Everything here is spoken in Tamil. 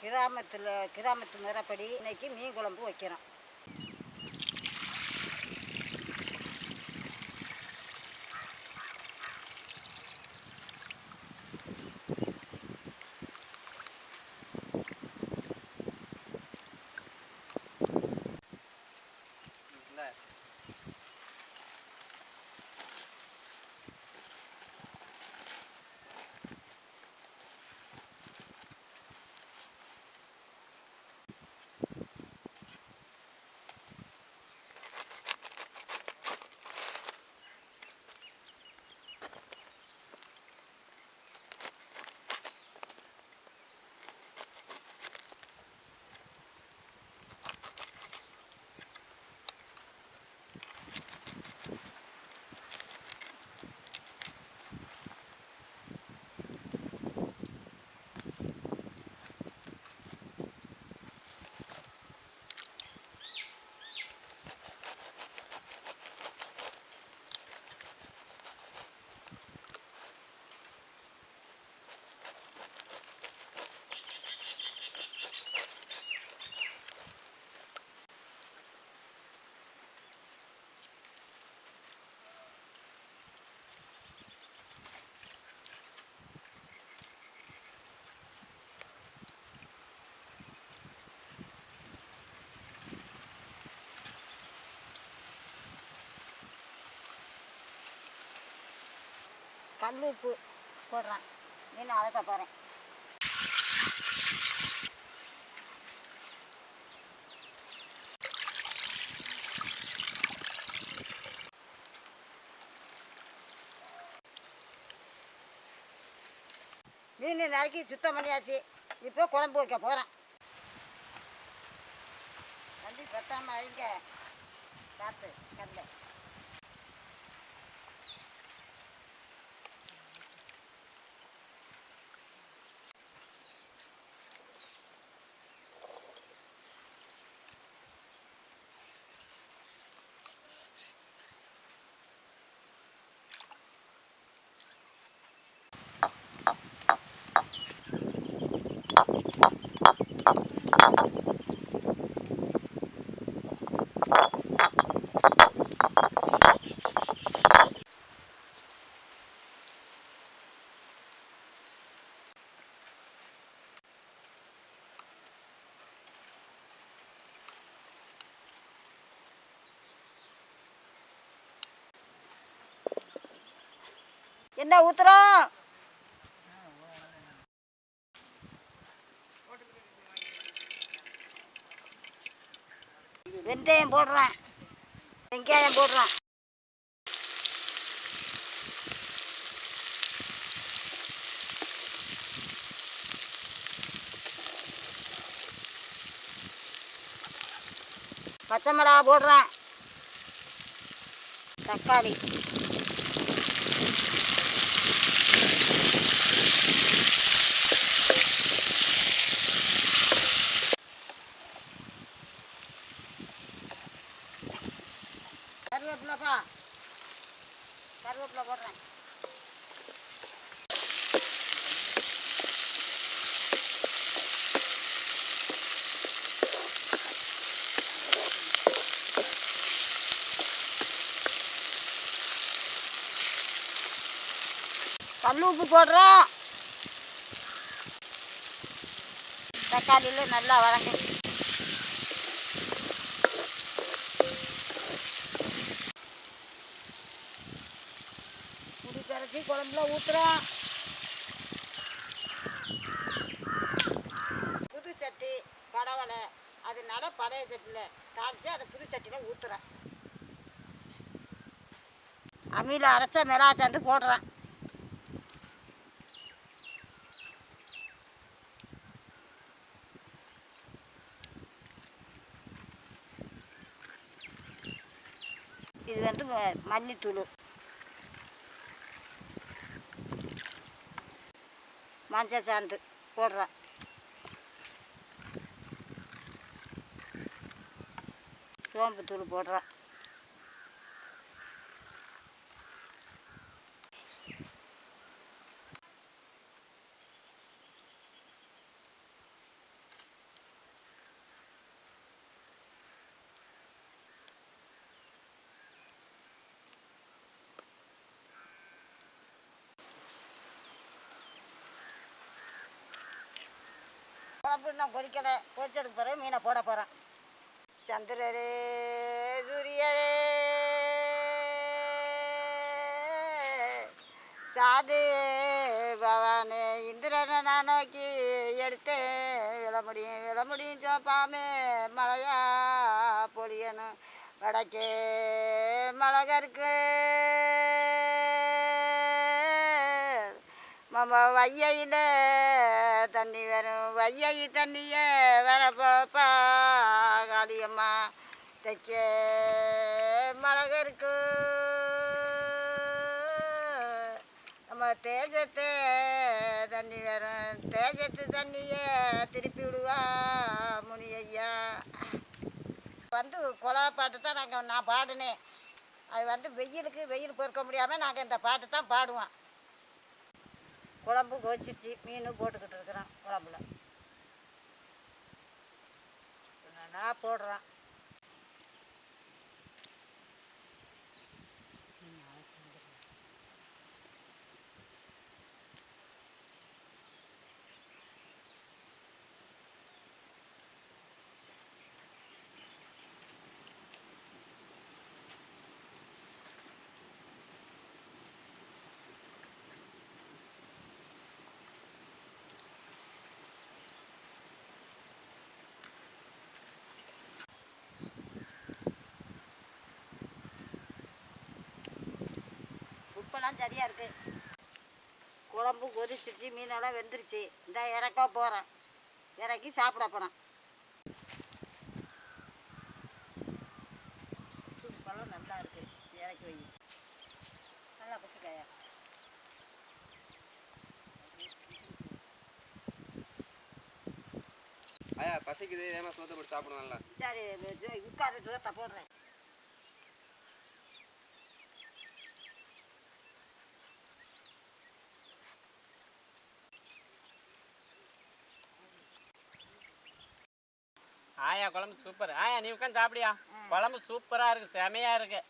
கிராமத்து முறைப்படி இன்னைக்கு மீன் குழம்பு வைக்கிறோம். கல் உப்பு போடுறேன். மீன் அலச போகிறேன். மீன் நறுக்கி சுத்தம் பண்ணியாச்சு. இப்போ குழம்பு வைக்க போகிறேன். தம்பி பெத்தாமல் வைங்க. பார்த்து கல்லை என்ன ஊற்றுறோம்? வெந்தயம் போடுறேன். வெங்காயம் போடுறேன். பச்சை மிளகா போடுறேன். தக்காளி கருவேப்பிலை போடுறேன். கல் உப்பு போடுறோம். தக்காளியில் நல்லா வதங்க. புளி கரைச்சி குழம்புல ஊற்றுறோம். புது சட்டி படவலை அதனால பழைய சட்டியில் தாளித்து அதை புது சட்டியில் ஊற்றுறேன். அம்மியில் அரைச்ச மிளகா தண்டு போடுறேன். இது வந்து மல்லித்தூள், மஞ்சள் சாந்து போடுறேன். சோம்புத்தூள் போடுறேன். குழம்பு நான் கொதிக்கலை. கொதிச்சதுக்கு பிறகு மீனை போட போகிறேன். சந்திரரே சூரியரே சாது பவானே இந்திரனை நான் நோக்கி எடுத்தேன். விழ முடியும் சோப்பாமே மழையா பொழியணும். வடக்கே மழகருக்கு வையையில் தண்ணி வரும். வையை தண்ணியை வரப்போப்பா காளியம்மா தைக்க மழகருக்கு நம்ம தேஜத்தை தண்ணி வரும். தேஜத்து தண்ணியை திருப்பி விடுவா முனி ஐயா. கொலை பாட்டு தான் நான் பாடினேன். அது வெயில் பொறுக்க முடியாமல் நாங்கள் இந்த பாட்டு தான் பாடுவோம். குழம்பு கொதிச்சிச்சு, மீன் போட்டுக்கிட்டு இருக்கிறோம். குழம்புல நான் போடுறேன். உப்பெல்லாம் சரியாக இருக்குது. குழம்பு கொதிச்சிச்சு, மீனெல்லாம் வெந்துருச்சு. இந்த இறக்க போகிறேன். இறக்கி சாப்பிட போகிறேன். உப்பெல்லாம் நல்லா இருக்குது. இறக்கி வை. நல்லா பிடிச்சிக்காயா. ஐயா பசிக்குது, ஏமா சோத்தை போட்டு சாப்பிடலாம்ல? சரி, உட்காந்து சோத்தை போடுறேன். ஆயா குழம்பு சூப்பர். ஆயா நீ உட்காந்து சாப்பிடியா? குழம்பு சூப்பராக இருக்குது, செமையாக இருக்குது.